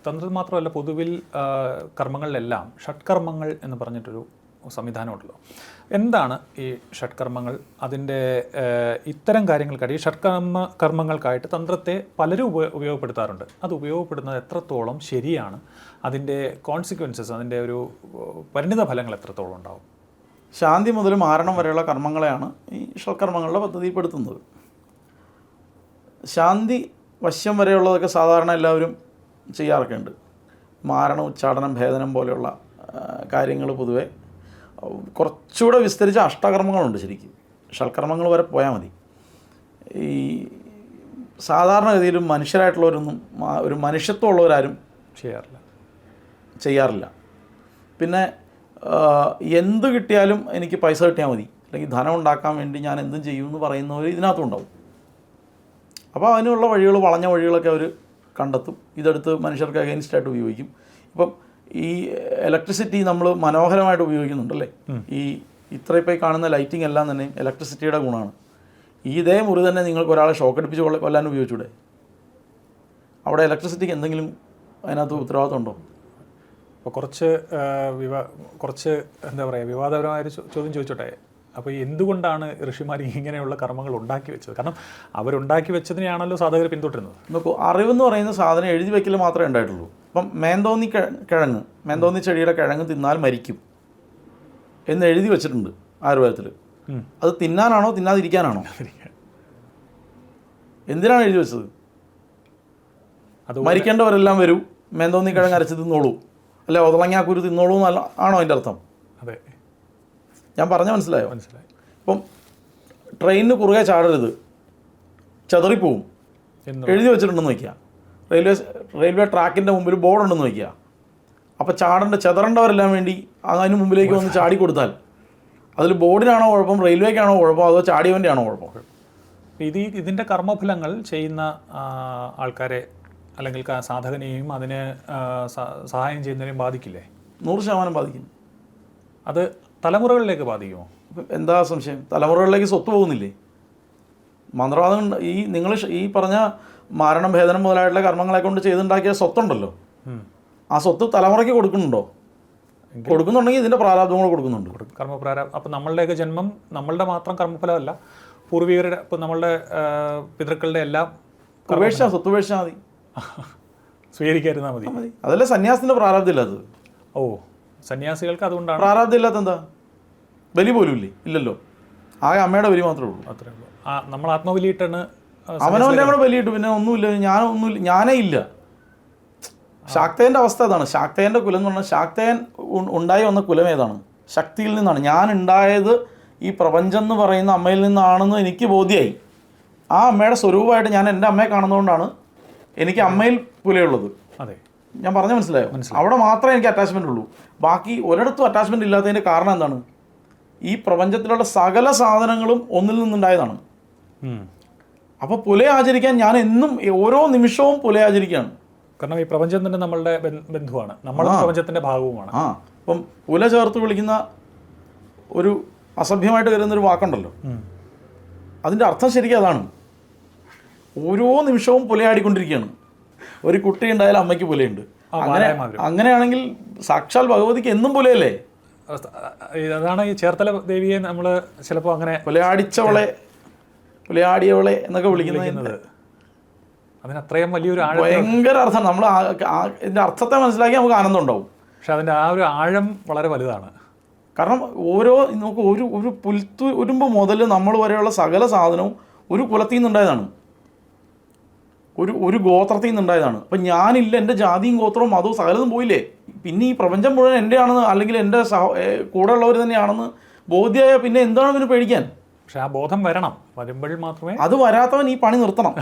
തന്ത്രത്തിൽ മാത്രമല്ല പൊതുവിൽ കർമ്മങ്ങളിലെല്ലാം ഷഡ്കർമ്മങ്ങൾ എന്ന് പറഞ്ഞിട്ടൊരു സംവിധാനമുണ്ടല്ലോ. എന്താണ് ഈ ഷഡ്കർമ്മങ്ങൾ? അതിൻ്റെ ഇത്തരം കാര്യങ്ങൾക്കായിട്ട് ഈ കർമ്മങ്ങൾക്കായിട്ട് തന്ത്രത്തെ പലരും ഉപയോഗപ്പെടുത്താറുണ്ട്. അത് ഉപയോഗപ്പെടുന്നത് എത്രത്തോളം ശരിയാണ്? അതിൻ്റെ കോൺസിക്വൻസസ്, അതിൻ്റെ ഒരു പരിണിത ഫലങ്ങൾ എത്രത്തോളം ഉണ്ടാവും? ശാന്തി മുതൽ മാരണം വരെയുള്ള കർമ്മങ്ങളെയാണ് ഈ ഷഡ്കർമ്മങ്ങളുടെ പദ്ധതിപ്പെടുത്തുന്നത്. ശാന്തി വശ്യം വരെയുള്ളതൊക്കെ സാധാരണ എല്ലാവരും ചെയ്യാറൊക്കെ ഉണ്ട്. മാരണം, ഉച്ചാടനം, ഭേദനം പോലെയുള്ള കാര്യങ്ങൾ പൊതുവെ കുറച്ചുകൂടെ വിസ്തരിച്ച അഷ്ടകർമ്മങ്ങളുണ്ട്. ശരിക്കും ഷഡ്കർമ്മങ്ങൾ വരെ പോയാൽ മതി. ഈ സാധാരണഗതിയിലും മനുഷ്യരായിട്ടുള്ളവരൊന്നും ഒരു മനുഷ്യത്വമുള്ളവരാരും ചെയ്യാറില്ല. പിന്നെ എന്ത് കിട്ടിയാലും എനിക്ക് പൈസ കിട്ടിയാൽ മതി, അല്ലെങ്കിൽ ധനം ഉണ്ടാക്കാൻ വേണ്ടി ഞാൻ എന്തും ചെയ്യുമെന്ന് പറയുന്നവർ ഇതിനകത്തുണ്ടാവും. അപ്പോൾ അതിനുള്ള വഴികൾ, വളഞ്ഞ വഴികളൊക്കെ അവർ കണ്ടെത്തും. ഇതെടുത്ത് മനുഷ്യർക്ക് അഗെയിൻസ്റ്റായിട്ട് ഉപയോഗിക്കും. ഇപ്പം ഈ ഇലക്ട്രിസിറ്റി നമ്മൾ മനോഹരമായിട്ട് ഉപയോഗിക്കുന്നുണ്ടല്ലേ. ഈ ഇത്രയിപ്പോൾ കാണുന്ന ലൈറ്റിംഗ് എല്ലാം തന്നെ ഇലക്ട്രിസിറ്റിയുടെ ഗുണമാണ്. ഇതേ മുറി തന്നെ നിങ്ങൾക്ക് ഒരാളെ ഷോക്ക് അടിപ്പിച്ച് കൊല്ലാൻ ഉപയോഗിച്ചൂടെ? അവിടെ ഇലക്ട്രിസിറ്റിക്ക് എന്തെങ്കിലും അതിനകത്ത് ഉത്തരവാദിത്വം ഉണ്ടോ? അപ്പോൾ കുറച്ച് എന്താ പറയുക, വിവാദപരമായൊരു ചോദ്യം ചോദിച്ചോട്ടെ. അപ്പോൾ എന്തുകൊണ്ടാണ് ഋഷിമാർ ഇങ്ങനെയുള്ള കർമ്മങ്ങൾ ഉണ്ടാക്കി വെച്ചത്? കാരണം അവരുണ്ടാക്കി വെച്ചതിനെയാണല്ലോ സാധകർ പിന്തുടരുന്നത്. നോക്കൂ, അറിവെന്ന് പറയുന്ന സാധനം എഴുതി വയ്ക്കൽ മാത്രമേ ഉണ്ടായിട്ടുള്ളൂ. ഇപ്പം മേന്തോന്നി ചെടിയുടെ കിഴങ്ങ് തിന്നാൽ മരിക്കും എന്ന് എഴുതി വെച്ചിട്ടുണ്ട് ആയുർവേദത്തിൽ. അത് തിന്നാനാണോ തിന്നാതിരിക്കാനാണോ? എന്തിനാണ് എഴുതി വെച്ചത്? മരിക്കേണ്ടവരെല്ലാം വരൂ, മേന്തോന്നി കിഴങ്ങ് അരച്ച് തിന്നോളൂ, അല്ലെ ഒതളങ്ങാക്കുരു തിന്നോളൂ എന്നല്ല ആണോ അതിൻ്റെ അർത്ഥം? അതെ, ഞാൻ പറഞ്ഞ മനസ്സിലായി. ഇപ്പം ട്രെയിനിന് കുറുകെ ചാടരുത്, ചെതറിപ്പോവും എഴുതി വെച്ചിട്ടുണ്ടെന്ന് വയ്ക്കുക. റെയിൽവേ ട്രാക്കിൻ്റെ മുമ്പിൽ ബോർഡുണ്ടെന്ന് വയ്ക്കുക. അപ്പോൾ ചെതറേണ്ടവരെല്ലാം വേണ്ടി അതിന് മുമ്പിലേക്ക് വന്ന് ചാടിക്കൊടുത്താൽ അതിൽ ബോർഡിനാണോ കുഴപ്പം, റെയിൽവേക്കാണോ കുഴപ്പം, അതോ ചാടിയവൻ്റെ ആണോ കുഴപ്പം? ഇതിൻ്റെ കർമ്മഫലങ്ങൾ ചെയ്യുന്ന ആൾക്കാരെ അല്ലെങ്കിൽ സാധകനെയും അതിന് സഹായം ചെയ്യുന്നതിനെയും ബാധിക്കില്ലേ? 100% ബാധിക്കും. അത് തലമുറകളിലേക്ക് ബാധിക്കുമോ? എന്താ സംശയം? തലമുറകളിലേക്ക് സ്വത്ത് പോകുന്നില്ലേ? മന്ത്രവാദം നിങ്ങൾ ഈ പറഞ്ഞ മാരണം, ഭേദനം മുതലായിട്ടുള്ള കർമ്മങ്ങളെ കൊണ്ട് ചെയ്തുണ്ടാക്കിയ സ്വത്തുണ്ടല്ലോ, ആ സ്വത്ത് തലമുറയ്ക്ക് കൊടുക്കുന്നുണ്ടോ? കൊടുക്കുന്നുണ്ടെങ്കിൽ ഇതിൻ്റെ പ്രാരാബ്ദങ്ങൾ കൊടുക്കുന്നുണ്ട്. അപ്പം നമ്മളുടെയൊക്കെ ജന്മം നമ്മളുടെ മാത്രം കർമ്മഫലമല്ല, പൂർവികരുടെ, ഇപ്പം നമ്മളുടെ പിതൃക്കളുടെ എല്ലാം സ്വത്ത് ഉപേക്ഷിച്ചാൽ മതി, സ്വീകരിക്കാതിരുന്നാൽ മതി. അതല്ലേ സന്യാസത്തിൻ്റെ പ്രാരാബ്ദം ഇല്ലാത്തത്? ഓ, സന്യാസികൾക്ക് അതുകൊണ്ടാണ് പ്രാരാബ്ദം ഇല്ലാത്ത. എന്താ ബലി പോലും ഇല്ലല്ലോ, ആകെ അമ്മയുടെ ബലി മാത്രമേ ഉള്ളൂ. അത്രേ ഉള്ളൂ. നമ്മൾ ആത്മബലിയിട്ടാണ് അവനവൻ്റെ കൂടെ ബലിയിട്ടു, പിന്നെ ഞാനേ ഇല്ല. ശാക്തേയൻ്റെ അവസ്ഥ അതാണ്. ശാക്തേയൻ്റെ കുലം എന്ന് പറഞ്ഞാൽ ശാക്തേയൻ ഉണ്ടായി വന്ന കുലം ഏതാണ്? ശക്തിയിൽ നിന്നാണ്. ഞാൻ ഉണ്ടായത് ഈ പ്രപഞ്ചം എന്ന് പറയുന്ന അമ്മയിൽ നിന്നാണെന്ന് എനിക്ക് ബോധ്യമായി. ആ അമ്മയുടെ സ്വരൂപമായിട്ട് ഞാൻ എൻ്റെ അമ്മയെ കാണുന്നതുകൊണ്ടാണ് എനിക്ക് അമ്മയിൽ പുലയുള്ളത്. അതെ, ഞാൻ പറഞ്ഞ മനസ്സിലായോ? അവിടെ മാത്രമേ എനിക്ക് അറ്റാച്ച്മെൻ്റ് ഉള്ളൂ. ബാക്കി ഒരിടത്തും അറ്റാച്ച്മെൻ്റ് ഇല്ലാത്തതിൻ്റെ കാരണം എന്താണ്? ഈ പ്രപഞ്ചത്തിലുള്ള സകല സാധനങ്ങളും ഒന്നിൽ നിന്നുണ്ടായതാണ്. അപ്പോൾ പുല ആചരിക്കാൻ ഞാൻ എന്നും ഓരോ നിമിഷവും പുല ആചരിക്കുകയാണ്. കാരണം ഈ പ്രപഞ്ചം തന്നെ നമ്മളുടെ ബന്ധുവാണ്, നമ്മൾ പ്രപഞ്ചത്തിൻ്റെ ഭാഗവുമാണ്. അപ്പം പുല ചേർത്ത് വിളിക്കുന്ന ഒരു അസഭ്യമായിട്ട് വരുന്നൊരു വാക്കുണ്ടല്ലോ, അതിൻ്റെ അർത്ഥം ശരിക്കും അതാണ്. ഓരോ നിമിഷവും പുലയാടിക്കൊണ്ടിരിക്കുകയാണ്. ഒരു കുട്ടി ഉണ്ടായാലും അമ്മയ്ക്ക് പുലയുണ്ട്. അങ്ങനെയാണെങ്കിൽ സാക്ഷാൽ ഭഗവതിക്ക് എന്നും പുലയല്ലേ? അതാണ് ഈ ചേർത്തല ദേവിയെ നമ്മൾ ചിലപ്പോൾ അങ്ങനെ പുലയാടിയവളെ എന്നൊക്കെ വിളിക്കുന്നത്. അതിനത്രയും വലിയൊരു ഭയങ്കര അർത്ഥം. നമ്മൾ ഇതിൻ്റെ അർത്ഥത്തെ മനസ്സിലാക്കി നമുക്ക് ആനന്ദം ഉണ്ടാവും. പക്ഷെ അതിൻ്റെ ആ ഒരു ആഴം വളരെ വലുതാണ്. കാരണം നമുക്ക് ഒരു പുൽത്തുരുമ്പ് മുതൽ നമ്മൾ വരെയുള്ള സകല സാധനവും ഒരു കുലത്തിൽ നിന്നുണ്ടായതാണ്, ഒരു ഗോത്രത്തിൽ നിന്നുണ്ടായതാണ്. അപ്പം ഞാനില്ല, എൻ്റെ ജാതിയും ഗോത്രവും മതവും സകലതും പോയില്ലേ? പിന്നെ ഈ പ്രപഞ്ചം മുഴുവൻ എൻ്റെ ആണെന്ന്, അല്ലെങ്കിൽ എൻ്റെ കൂടെ ഉള്ളവർ തന്നെയാണെന്ന് ബോധ്യമായ പിന്നെ എന്താണ് പിന്നെ പേടിക്കാൻ? പക്ഷെ ആ ബോധം വരുമ്പോൾ മാത്രമേ. അത് വരാത്തവൻ ഈ പണി നിർത്തണം.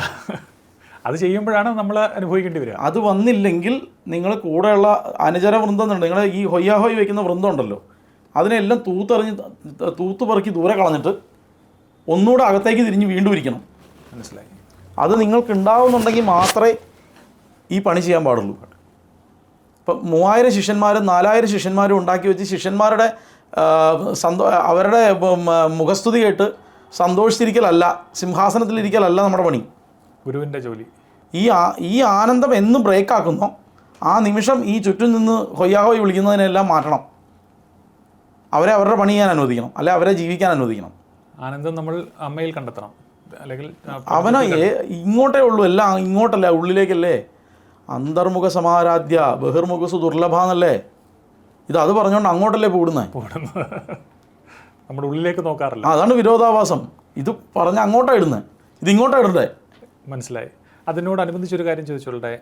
അത് ചെയ്യുമ്പോഴാണ് നമ്മൾ അനുഭവിക്കേണ്ടി വരിക. അത് വന്നില്ലെങ്കിൽ നിങ്ങൾ കൂടെയുള്ള അനുചര വൃന്ദം ഉണ്ട്, നിങ്ങൾ ഈ ഹൊയ്യാഹോയ് വയ്ക്കുന്ന വൃന്ദം ഉണ്ടല്ലോ, അതിനെല്ലാം തൂത്തുപെറുക്കി ദൂരെ കളഞ്ഞിട്ട് ഒന്നുകൂടെ അകത്തേക്ക് തിരിഞ്ഞ് വീണ്ടും ഇരിക്കണം. മനസ്സിലായി? അത് നിങ്ങൾക്ക് ഉണ്ടാവുന്നുണ്ടെങ്കിൽ മാത്രമേ ഈ പണി ചെയ്യാൻ പാടുള്ളൂ. ഇപ്പം 3000 ശിഷ്യന്മാരും 4000 ശിഷ്യന്മാരും ഉണ്ടാക്കി വെച്ച് ശിഷ്യന്മാരുടെ അവരുടെ മുഖസ്തുതി കേട്ട് സന്തോഷിച്ചിരിക്കലല്ല, സിംഹാസനത്തിലിരിക്കലല്ല നമ്മുടെ പണി. ഗുരുവിൻ്റെ ജോലി. ഈ ആനന്ദം എന്ന് ബ്രേക്കാക്കുന്നോ ആ നിമിഷം ഈ ചുറ്റും നിന്ന് ഹൊയ്യാഹോയ് വിളിക്കുന്നതിനെല്ലാം മാറ്റണം. അവരെ അവരുടെ പണി ചെയ്യാൻ അനുവദിക്കണം, അല്ലെ അവരെ ജീവിക്കാൻ അനുവദിക്കണം. ആനന്ദം നമ്മൾ അമ്മയിൽ കണ്ടെത്തണം, അല്ലെങ്കിൽ അവനെ ഇങ്ങോട്ടേ ഉള്ളൂ, എല്ലാം ഇങ്ങോട്ടല്ല, ഉള്ളിലേക്കല്ലേ. അന്തർമുഖ സമാരാധ്യ ബഹിർമുഖസു ദുർലഭ എന്നല്ലേ അത് പറഞ്ഞുകൊണ്ട് അങ്ങോട്ടല്ലേ കൂടുന്നത്. നമ്മുടെ ഉള്ളിലേക്ക് നോക്കാറില്ല. അതാണ് വിരോധാഭാസം. ഇത് പറഞ്ഞ് അങ്ങോട്ടാണ് ഇടുന്നത്, ഇത് ഇങ്ങോട്ടാണ് ഇടണ്ടേ. മനസ്സിലായി. അതിനോടനുബന്ധിച്ചൊരു കാര്യം ചോദിച്ചോളട്ടെ.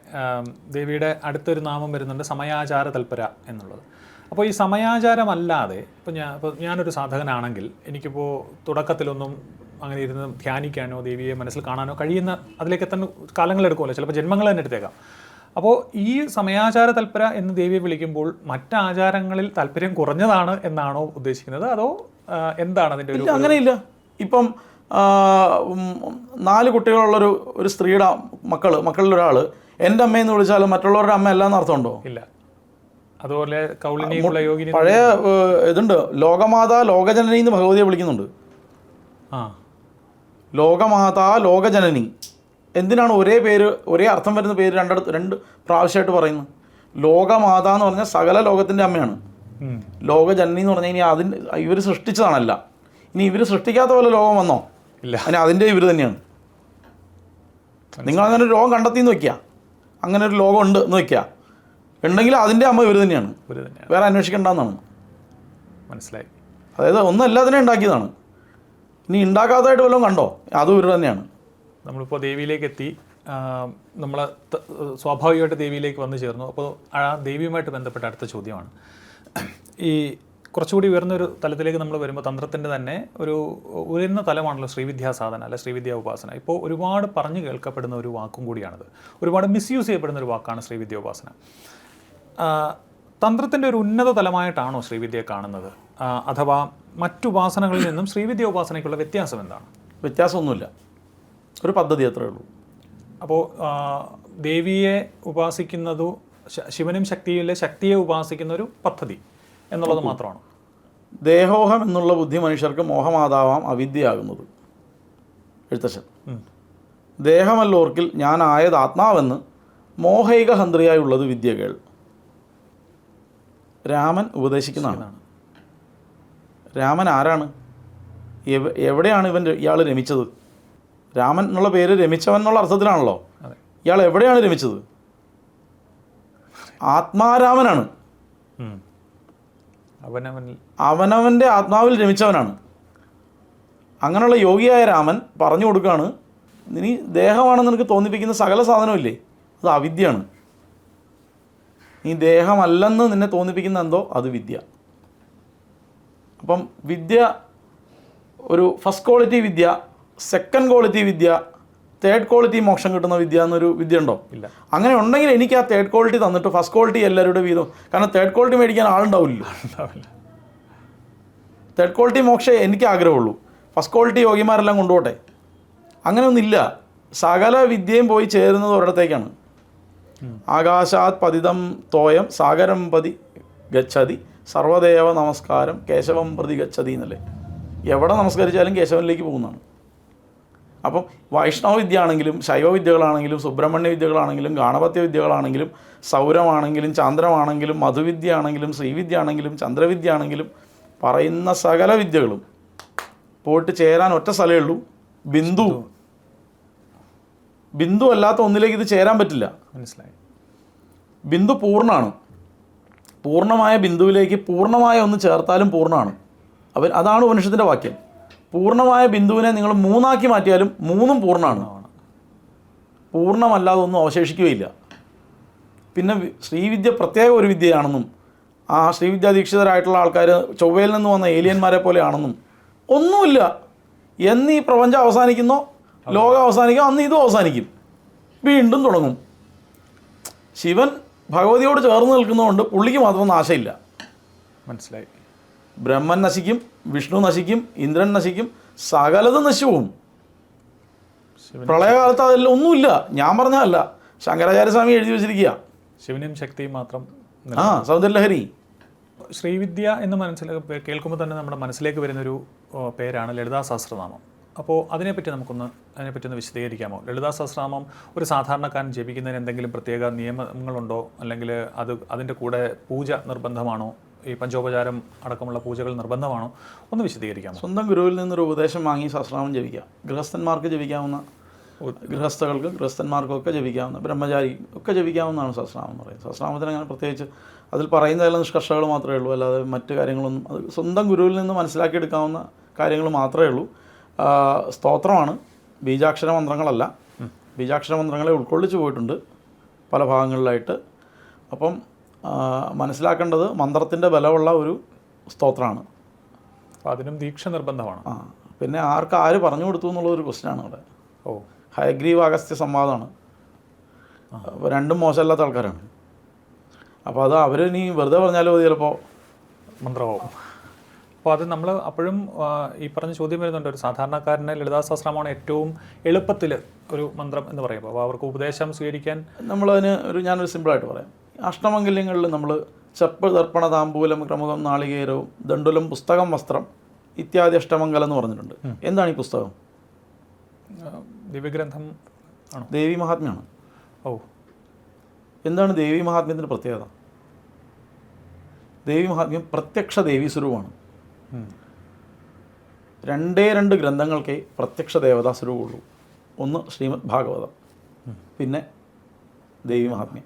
ദേവിയുടെ അടുത്തൊരു നാമം വരുന്നുണ്ട്, സമയാചാര തൽപര എന്നുള്ളത്. അപ്പോൾ ഈ സമയാചാരമല്ലാതെ ഇപ്പോൾ ഞാനൊരു സാധകനാണെങ്കിൽ എനിക്കിപ്പോൾ തുടക്കത്തിലൊന്നും അങ്ങനെ ഇരുന്ന് ധ്യാനിക്കാനോ ദേവിയെ മനസ്സിൽ കാണാനോ കഴിയുന്ന, അതിലേക്ക് എത്താൻ കാലങ്ങളെടുക്കുമല്ലോ, ചിലപ്പോൾ ജന്മങ്ങൾ തന്നെ എടുത്തേക്കാം. അപ്പോൾ ഈ സമയാചാര തൽപര എന്ന് ദേവിയെ വിളിക്കുമ്പോൾ മറ്റാചാരങ്ങളിൽ താല്പര്യം കുറഞ്ഞതാണ് എന്നാണോ ഉദ്ദേശിക്കുന്നത്, അതോ എന്താണ് അതിൻ്റെ ഒരു? അങ്ങനെയില്ല. ഇപ്പം 4 കുട്ടികളുള്ളൊരു സ്ത്രീയുടെ മക്കളിലൊരാൾ എൻ്റെ അമ്മയെന്ന് വിളിച്ചാൽ മറ്റുള്ളവരുടെ അമ്മ അല്ലാന്ന് അർത്ഥമുണ്ടോ? ഇല്ല. അതുപോലെ കൗളിനി യോഗി പഴയ ഇതുണ്ട്, ലോകമാതാ ലോകജനനി എന്ന് ഭഗവതിയെ വിളിക്കുന്നുണ്ട്. ലോകമാതാ ലോകജനനി. എന്തിനാണ് ഒരേ പേര്, ഒരേ അർത്ഥം വരുന്ന പേര് 2 പ്രാവശ്യമായിട്ട് പറയുന്നത്? ലോകമാതാ എന്ന് പറഞ്ഞാൽ സകല ലോകത്തിൻ്റെ അമ്മയാണ്. ലോകജനനി എന്ന് പറഞ്ഞാൽ ഇനി ഇവർ സൃഷ്ടിച്ചതാണല്ല. ഇനി ഇവർ സൃഷ്ടിക്കാത്ത പോലെ ലോകം വന്നോ? ഇല്ല. അതിന് അതിൻ്റെ ഇവർ തന്നെയാണ്. നിങ്ങളങ്ങനെ ഒരു ലോകം കണ്ടെത്തിയെന്ന് വയ്ക്കുക, അങ്ങനെ ഒരു ലോകം ഉണ്ട് എന്ന് വയ്ക്കുക, ഉണ്ടെങ്കിൽ അതിൻ്റെ അമ്മ ഇവർ തന്നെയാണ്, വേറെ അന്വേഷിക്കേണ്ടെന്നാണ്. മനസ്സിലായി. അതായത് ഒന്നും എല്ലാത്തിനെയും ഉണ്ടാക്കിയതാണ്. ഇനി ഉണ്ടാക്കാത്തതായിട്ട് വല്ലതും കണ്ടോ? അതും ഇവർ തന്നെയാണ്. നമ്മളിപ്പോൾ ദേവിയിലേക്ക് എത്തി, നമ്മൾ സ്വാഭാവികമായിട്ട് ദേവിയിലേക്ക് വന്നു ചേർന്നു. അപ്പോൾ ആ ദേവിയുമായിട്ട് ബന്ധപ്പെട്ട അടുത്ത ചോദ്യമാണ്, ഈ കുറച്ചുകൂടി ഉയർന്നൊരു തലത്തിലേക്ക് നമ്മൾ വരുമ്പോൾ തന്ത്രത്തിൻ്റെ തന്നെ ഒരു ഉയർന്ന തലമാണല്ലോ ശ്രീവിദ്യാ സാധന അല്ല ശ്രീവിദ്യാ ഉപാസന. ഇപ്പോൾ ഒരുപാട് പറഞ്ഞു കേൾക്കപ്പെടുന്ന ഒരു വാക്കും കൂടിയാണത്, ഒരുപാട് മിസ്യൂസ് ചെയ്യപ്പെടുന്ന ഒരു വാക്കാണ് ശ്രീവിദ്യാ ഉപാസന. തന്ത്രത്തിൻ്റെ ഒരു ഉന്നത തലമായിട്ടാണോ ശ്രീവിദ്യയെ കാണുന്നത്, അഥവാ മറ്റുപാസനകളിൽ നിന്നും ശ്രീവിദ്യാ ഉപാസനയ്ക്കുള്ള വ്യത്യാസം എന്താണ്? വ്യത്യാസമൊന്നുമില്ല, ഒരു പദ്ധതി അത്രേ ഉള്ളൂ. അപ്പോൾ ദേവിയെ ഉപാസിക്കുന്നതു ശിവനും ശക്തിയിലെ ശക്തിയെ ഉപാസിക്കുന്ന ഒരു പദ്ധതി എന്നുള്ളത് മാത്രമാണ്. ദേഹോഹം എന്നുള്ള ബുദ്ധി മനുഷ്യർക്ക് മോഹമാതാവാം അവിദ്യയാകുന്നത്. എഴുത്തച്ഛൻ ദേഹമല്ലോർക്കിൽ ഞാനായത് ആത്മാവെന്ന് മോഹൈക ഹന്ത്രിയായുള്ളത് വിദ്യകൾ. രാമൻ ഉപദേശിക്കുന്നതാണ്. രാമൻ ആരാണ്? എവിടെയാണ് ഇയാൾ രമിച്ചത്? രാമൻ എന്നുള്ള പേര് രമിച്ചവൻ എന്നുള്ള അർത്ഥത്തിലാണല്ലോ. ഇയാൾ എവിടെയാണ് രമിച്ചത്? ആത്മാരാമനാണ്. അവനവൻ്റെ ആത്മാവിൽ രമിച്ചവനാണ്. അങ്ങനെയുള്ള യോഗിയായ രാമൻ പറഞ്ഞു കൊടുക്കുകയാണ്, നീ ദേഹമാണെന്ന് നിനക്ക് തോന്നിപ്പിക്കുന്ന സകല സാധനമില്ലേ, അത് അവിദ്യയാണ്. നീ ദേഹമല്ലെന്ന് നിന്നെ തോന്നിപ്പിക്കുന്ന എന്തോ അത് വിദ്യ. അപ്പം വിദ്യ ഒരു ഫസ്റ്റ് ക്വാളിറ്റി വിദ്യ, സെക്കൻഡ് ക്വാളിറ്റി വിദ്യ, തേർഡ് ക്വാളിറ്റി മോക്ഷം കിട്ടുന്ന വിദ്യ എന്നൊരു വിദ്യ ഉണ്ടോ? ഇല്ല. അങ്ങനെ ഉണ്ടെങ്കിൽ എനിക്ക് ആ തേർഡ് ക്വാളിറ്റി തന്നിട്ട് ഫസ്റ്റ് ക്വാളിറ്റി എല്ലാവരുടെ വീതം, കാരണം തേർഡ് ക്വാളിറ്റി മേടിക്കാൻ ആളുണ്ടാവില്ല. തേർഡ് ക്വാളിറ്റി മോക്ഷേ എനിക്ക് ആഗ്രഹമുള്ളൂ, ഫസ്റ്റ് ക്വാളിറ്റി യോഗിമാരെല്ലാം കൊണ്ടുപോട്ടെ. അങ്ങനെയൊന്നുമില്ല. സകല വിദ്യയും പോയി ചേരുന്നത് ഒരിടത്തേക്കാണ്. ആകാശാത് പതിതം തോയം സാഗരം പതി ഗച്ഛതി സർവദേവ നമസ്കാരം കേശവം പ്രതി ഗച്ഛതി എന്നല്ലേ. എവിടെ നമസ്കരിച്ചാലും കേശവനിലേക്ക് പോകുന്നതാണ്. അപ്പം വൈഷ്ണവ വിദ്യ ആണെങ്കിലും ശൈവവിദ്യകളാണെങ്കിലും സുബ്രഹ്മണ്യ വിദ്യകളാണെങ്കിലും ഗാണപത്യ വിദ്യകളാണെങ്കിലും സൗരമാണെങ്കിലും ചാന്ദ്രമാണെങ്കിലും മധുവിദ്യ ആണെങ്കിലും ശ്രീവിദ്യ ആണെങ്കിലും ചന്ദ്രവിദ്യ ആണെങ്കിലും പറയുന്ന സകല വിദ്യകളും പോയിട്ട് ചേരാൻ ഒറ്റ സ്ഥലമേ ഉള്ളൂ, ബിന്ദു. ബിന്ദു അല്ലാത്ത ഒന്നിലേക്ക് ഇത് ചേരാൻ പറ്റില്ല. മനസ്സിലായി. ബിന്ദു പൂർണ്ണമാണ്. പൂർണ്ണമായ ബിന്ദുവിലേക്ക് പൂർണ്ണമായ ഒന്ന് ചേർത്താലും പൂർണ്ണമാണ്. അതാണ് ഉപനിഷത്തിൻ്റെ വാക്യം. പൂർണ്ണമായ ബിന്ദുവിനെ നിങ്ങൾ 3ആക്കി മാറ്റിയാലും 3ഉം പൂർണ്ണമാണ്. പൂർണ്ണമല്ലാതെ ഒന്നും അവശേഷിക്കുകയില്ല. പിന്നെ ശ്രീവിദ്യ പ്രത്യേക ഒരു വിദ്യയാണെന്നും ആ ശ്രീവിദ്യാ ദീക്ഷിതരായിട്ടുള്ള ആൾക്കാർ ചൊവ്വയിൽ നിന്ന് വന്ന ഏലിയന്മാരെ പോലെയാണെന്നും ഒന്നുമില്ല. എന്ന് ഈ പ്രപഞ്ചം അവസാനിക്കുന്നോ, ലോകം അവസാനിക്കും, അന്ന് ഇതും അവസാനിക്കും, വീണ്ടും തുടങ്ങും. ശിവൻ ഭഗവതിയോട് ചേർന്ന് നിൽക്കുന്നതുകൊണ്ട് പുള്ളിക്ക് മാത്രം നാശമില്ല. മനസ്സിലായി. ബ്രഹ്മൻ നശിക്കും, വിഷ്ണു നശിക്കും, ഇന്ദ്രൻ നശിക്കും, സകലതും നശിവും. പ്രളയകാലത്ത് അതെല്ലാം ഒന്നുമില്ല. ഞാൻ പറഞ്ഞതല്ല, ശങ്കരാചാര്യസ്വാമി എഴുതി വെച്ചിരിക്കുക. ശിവനും ശക്തിയും മാത്രം. സൗന്ദര്യലഹരി. ശ്രീവിദ്യ എന്ന് കേൾക്കുമ്പോൾ തന്നെ നമ്മുടെ മനസ്സിലേക്ക് വരുന്നൊരു പേരാണ് ലളിതാ സഹസ്രനാമം. അപ്പോൾ അതിനെപ്പറ്റി ഒന്ന് വിശദീകരിക്കാമോ? ലളിതാ സഹസ്രനാമം ഒരു സാധാരണക്കാരൻ ജപിക്കുന്നതിന് എന്തെങ്കിലും പ്രത്യേക നിയമങ്ങളുണ്ടോ, അല്ലെങ്കിൽ അതിൻ്റെ കൂടെ പൂജ നിർബന്ധമാണോ, ഈ പഞ്ചോപചാരം അടക്കമുള്ള പൂജകൾ നിർബന്ധമാണോ? ഒന്ന് വിശദീകരിക്കാമോ? സ്വന്തം ഗുരുവിൽ നിന്നൊരു ഉപദേശം വാങ്ങി സഹസ്രനാമം ജപിക്കുക. ഗൃഹസ്ഥന്മാർക്ക് ജപിക്കാവുന്ന, ഗൃഹസ്ഥന്മാർക്കൊക്കെ ജപിക്കാവുന്ന, ബ്രഹ്മചാരി ഒക്കെ ജപിക്കാവുന്നതാണ് സഹസ്രനാമം എന്ന് പറയുന്നത്. സഹസ്രനാമത്തിന് അങ്ങനെ പ്രത്യേകിച്ച് അതിൽ പറയുന്ന ചില നിഷ്കർഷകൾ മാത്രമേ ഉള്ളൂ, അല്ലാതെ മറ്റു കാര്യങ്ങളൊന്നും, അത് സ്വന്തം ഗുരുവിൽ നിന്ന് മനസ്സിലാക്കിയെടുക്കാവുന്ന കാര്യങ്ങൾ മാത്രമേ ഉള്ളൂ. സ്തോത്രമാണ്, ബീജാക്ഷര മന്ത്രങ്ങളല്ല. ബീജാക്ഷര മന്ത്രങ്ങളെ ഉൾക്കൊള്ളിച്ച് പോയിട്ടുണ്ട് പല ഭാഗങ്ങളിലായിട്ട്. അപ്പം മനസ്സിലാക്കേണ്ടത് മന്ത്രത്തിൻ്റെ ബലമുള്ള ഒരു സ്തോത്രമാണ്. അപ്പോൾ അതിനും ദീക്ഷ നിർബന്ധമാണ്. പിന്നെ ആര് പറഞ്ഞു കൊടുത്തു എന്നുള്ളൊരു ക്വസ്റ്റ്യനാണ് അവിടെ. ഹയഗ്രീവ് അഗസ്ത്യ സംവാദമാണ്. അപ്പോൾ രണ്ടും മോശമല്ലാത്ത ആൾക്കാരാണ്. അപ്പോൾ അത് അവരിനി വെറുതെ പറഞ്ഞാലും മതി, ചിലപ്പോൾ മന്ത്രമാവും. അപ്പോൾ അത് നമ്മൾ അപ്പോഴും ഈ പറഞ്ഞ ചോദ്യം വരുന്നുണ്ട്, ഒരു സാധാരണക്കാരന് ലളിതാ സഹസ്രനാമമാണ് ഏറ്റവും എളുപ്പത്തിൽ ഒരു മന്ത്രം എന്ന് പറയുമ്പോൾ, അപ്പോൾ അവർക്ക് ഉപദേശം സ്വീകരിക്കാൻ നമ്മളതിന് ഞാനൊരു സിമ്പിളായിട്ട് പറയാം. അഷ്ടമംഗല്യങ്ങളിൽ നമ്മൾ ചെപ്പ്, ദർപ്പണ, താമ്പൂലം, ക്രമുകം, നാളികേരവും, ദണ്ഡുലം, പുസ്തകം, വസ്ത്രം ഇത്യാദി അഷ്ടമംഗലം എന്ന് പറഞ്ഞിട്ടുണ്ട്. എന്താണ് ഈ പുസ്തകം? ദിവ്യഗ്രന്ഥം ആണോ? ദേവി മഹാത്മ്യമാണ്. എന്താണ് ദേവി മഹാത്മ്യത്തിൻ്റെ പ്രത്യേകത? ദേവി മഹാത്മ്യം പ്രത്യക്ഷ ദേവീ സ്വരൂപമാണ്. രണ്ട് ഗ്രന്ഥങ്ങൾക്കേ പ്രത്യക്ഷ ദേവതാ സ്വരൂപമുള്ളൂ. ഒന്ന് ശ്രീമദ് ഭാഗവതം, പിന്നെ ദേവി മഹാത്മ്യം.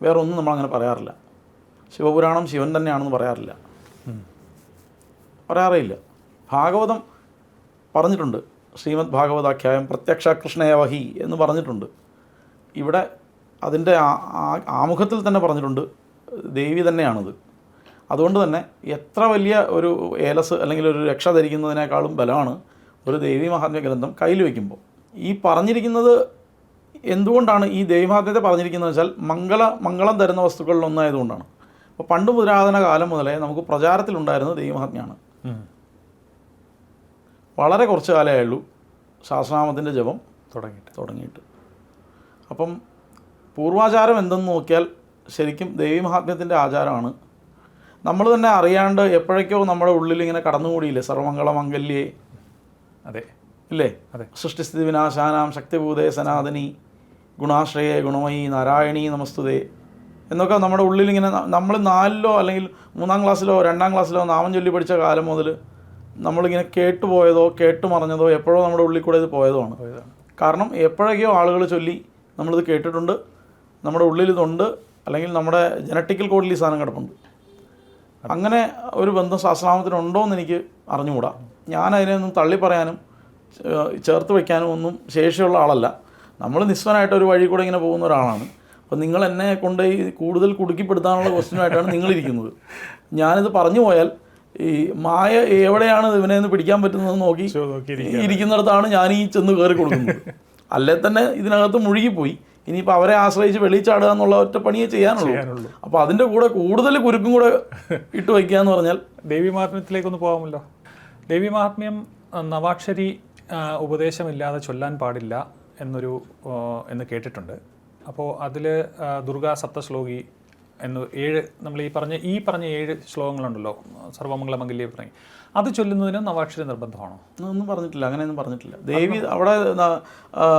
വേറെ ഒന്നും നമ്മളങ്ങനെ പറയാറില്ല. ശിവപുരാണം ശിവൻ തന്നെയാണെന്ന് പറയാറില്ല, പറയാറേ ഇല്ല. ഭാഗവതം പറഞ്ഞിട്ടുണ്ട്, ശ്രീമദ് ഭാഗവതാഖ്യായം പ്രത്യക്ഷ കൃഷ്ണേവഹി എന്ന് പറഞ്ഞിട്ടുണ്ട്. ഇവിടെ അതിൻ്റെ ആമുഖത്തിൽ തന്നെ പറഞ്ഞിട്ടുണ്ട് ദേവി തന്നെയാണത്. അതുകൊണ്ട് തന്നെ എത്ര വലിയ ഒരു ഏലസ് അല്ലെങ്കിൽ ഒരു രക്ഷ ധരിക്കുന്നതിനേക്കാളും ബലമാണ് ഒരു ദേവി മഹാത്മ്യ ഗ്രന്ഥം കയ്യിൽ വയ്ക്കുമ്പോൾ. ഈ പറഞ്ഞിരിക്കുന്നത് എന്തുകൊണ്ടാണ് ഈ ദേവി മഹാത്മ്യത്തെ പറഞ്ഞിരിക്കുന്നത് വെച്ചാൽ മംഗളം തരുന്ന വസ്തുക്കളിലൊന്നായതുകൊണ്ടാണ്. അപ്പോൾ പണ്ട് പുരാതന കാലം മുതലേ നമുക്ക് പ്രചാരത്തിലുണ്ടായിരുന്ന ദേവി മഹാത്മ്യമാണ്. വളരെ കുറച്ച് കാലമേ ഉള്ളൂ സഹസ്രനാമത്തിൻ്റെ ജപം തുടങ്ങിയിട്ട്. അപ്പം പൂർവാചാരം എന്തെന്ന് നോക്കിയാൽ ശരിക്കും ദേവി മഹാത്മ്യത്തിൻ്റെ ആചാരമാണ്. നമ്മൾ തന്നെ അറിയാണ്ട് എപ്പോഴേക്കോ നമ്മുടെ ഉള്ളിൽ ഇങ്ങനെ കടന്നുകൂടിയില്ലേ, സർവമംഗള മംഗല്യേ, അതെ ഇല്ലേ, സൃഷ്ടിസ്ഥിതി വിനാശാനാം ശക്തിഭൂതേ സനാതനി ഗുണാശ്രയേ ഗുണമയി നാരായണീ നമസ്തുതേ എന്നൊക്കെ നമ്മുടെ ഉള്ളിലിങ്ങനെ നമ്മൾ 4-ലോ അല്ലെങ്കിൽ 3-ാം ക്ലാസ്സിലോ 2-ാം ക്ലാസ്സിലോ നാമം ചൊല്ലി പഠിച്ച കാലം മുതൽ നമ്മളിങ്ങനെ കേട്ടുപോയതോ കേട്ടുമറിഞ്ഞതോ എപ്പോഴോ നമ്മുടെ ഉള്ളിൽ കൂടെ ഇത് പോയതുമാണ്. കാരണം എപ്പോഴൊക്കെയോ ആളുകൾ ചൊല്ലി നമ്മളിത് കേട്ടിട്ടുണ്ട്, നമ്മുടെ ഉള്ളിൽ ഇതുണ്ട്, അല്ലെങ്കിൽ നമ്മുടെ ജനറ്റിക്കൽ കോഡിൽ ഈ സാധനം കിടപ്പുണ്ട്. അങ്ങനെ ഒരു ബന്ധം സഹസ്രനാമത്തിനുണ്ടോ എന്ന് എനിക്ക് അറിഞ്ഞുകൂടാ. ഞാനതിനൊന്നും തള്ളി പറയാനും ചേർത്ത് വയ്ക്കാനും ഒന്നും ശേഷിയുള്ള ആളല്ല. നമ്മൾ നിസ്വനായിട്ടൊരു വഴി കൂടെ ഇങ്ങനെ പോകുന്ന ഒരാളാണ്. അപ്പോൾ നിങ്ങൾ എന്നെ കൊണ്ട് ഈ കൂടുതൽ കുടുക്കിപ്പെടുത്താനുള്ള ക്വസ്റ്റ്യനായിട്ടാണ് നിങ്ങളിരിക്കുന്നത്. ഞാനിത് പറഞ്ഞു പോയാൽ ഈ മായ എവിടെയാണ് ഇവനെ നിന്ന് പിടിക്കാൻ പറ്റുന്നതെന്ന് നോക്കി ഇരിക്കുന്നിടത്താണ് ഞാൻ ഈ ചെന്ന് കയറി കൊടുക്കുന്നത്. അല്ലേ തന്നെ ഇതിനകത്ത് മുഴുകിപ്പോയി. ഇനിയിപ്പോൾ അവരെ ആശ്രയിച്ച് വെളിച്ചാടുക എന്നുള്ള ഒറ്റ പണിയേ ചെയ്യാനുള്ളൂ. അപ്പോൾ അതിൻ്റെ കൂടെ കൂടുതൽ കുരുക്കും കൂടെ ഇട്ട് വയ്ക്കുക എന്ന് പറഞ്ഞാൽ ദേവി മഹാത്മ്യത്തിലേക്കൊന്ന് പോകാമല്ലോ. ദേവി മഹാത്മ്യം നവാക്ഷരി ഉപദേശമില്ലാതെ ചൊല്ലാൻ പാടില്ല എന്ന് കേട്ടിട്ടുണ്ട്. അപ്പോൾ അതിൽ ദുർഗാ സപ്തശ്ലോകി എന്ന് 7 നമ്മൾ ഈ പറഞ്ഞ 7 ശ്ലോകങ്ങളുണ്ടല്ലോ, സർവമംഗളമംഗല്യ തുടങ്ങി, അത് ചൊല്ലുന്നതിന് നവാക്ഷരി നിർബന്ധമാണോ? ഒന്നും പറഞ്ഞിട്ടില്ല, അങ്ങനെയൊന്നും പറഞ്ഞിട്ടില്ല. ദേവി അവിടെ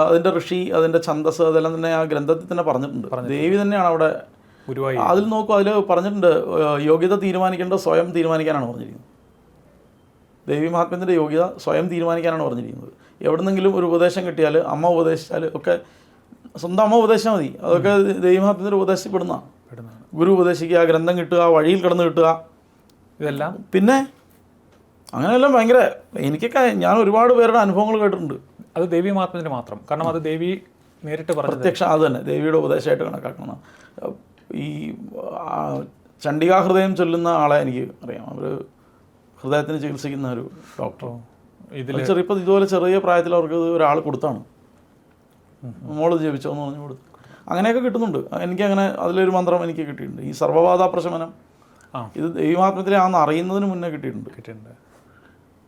അതിൻ്റെ ഋഷി, അതിൻ്റെ ഛന്ദസ്, അതെല്ലാം തന്നെ ആ ഗ്രന്ഥത്തിൽ തന്നെ പറഞ്ഞിട്ടുണ്ട്. ദേവി തന്നെയാണ് അവിടെ ഗുരുവായി. അതിൽ നോക്കൂ, അതിൽ പറഞ്ഞിട്ടുണ്ട് യോഗ്യത തീരുമാനിക്കേണ്ടത് സ്വയം തീരുമാനിക്കാനാണ് പറഞ്ഞിരിക്കുന്നത്. ദേവി മഹാത്മ്യത്തിൻ്റെ യോഗ്യത സ്വയം തീരുമാനിക്കാനാണ് പറഞ്ഞിരിക്കുന്നത്. എവിടെന്നെങ്കിലും ഒരു ഉപദേശം കിട്ടിയാൽ, അമ്മ ഉപദേശിച്ചാൽ ഒക്കെ സ്വന്തം അമ്മ ഉപദേശിച്ചാൽ മതി. അതൊക്കെ ദേവി മഹാത്മ്യത്തിൻ്റെ ഉപദേശപ്പെടുന്നതാണ്. ഗുരു ഉപദേശിക്കുക, ഗ്രന്ഥം കിട്ടുക, വഴിയിൽ കിടന്ന് കിട്ടുക, ഇതെല്ലാം പിന്നെ അങ്ങനെയെല്ലാം ഭയങ്കര, എനിക്കൊക്കെ ഞാൻ ഒരുപാട് പേരുടെ അനുഭവങ്ങൾ കേട്ടിട്ടുണ്ട്. അത് ദേവി മഹാത്മ്യത്തിന് മാത്രം, കാരണം അത് ദേവി നേരിട്ട് പ്രത്യക്ഷ, അത് തന്നെ ദേവിയുടെ ഉപദേശമായിട്ട് കണക്കാക്കണം. ഈ ചണ്ഡികാഹൃദയം ചൊല്ലുന്ന ആളെ എനിക്ക് അറിയാം. അവർ ഹൃദയത്തിന് ചികിത്സിക്കുന്ന ഒരു ഡോക്ടർ. ഇപ്പോൾ ഇതുപോലെ ചെറിയ പ്രായത്തിൽ അവർക്ക് ഒരാൾ കൊടുത്താണ്, മോള് ജപിച്ചോ എന്ന് പറഞ്ഞു കൊടുത്തു. അങ്ങനെയൊക്കെ കിട്ടുന്നുണ്ട്. എനിക്കങ്ങനെ അതിലൊരു മന്ത്രം എനിക്ക് കിട്ടിയിട്ടുണ്ട്, ഈ സർവ്വബാധ പ്രശമനം. ഇത് ദേവി മഹാത്മ്യത്തിലാണെന്ന് അറിയുന്നതിന് മുന്നേ കിട്ടിയിട്ടുണ്ട്.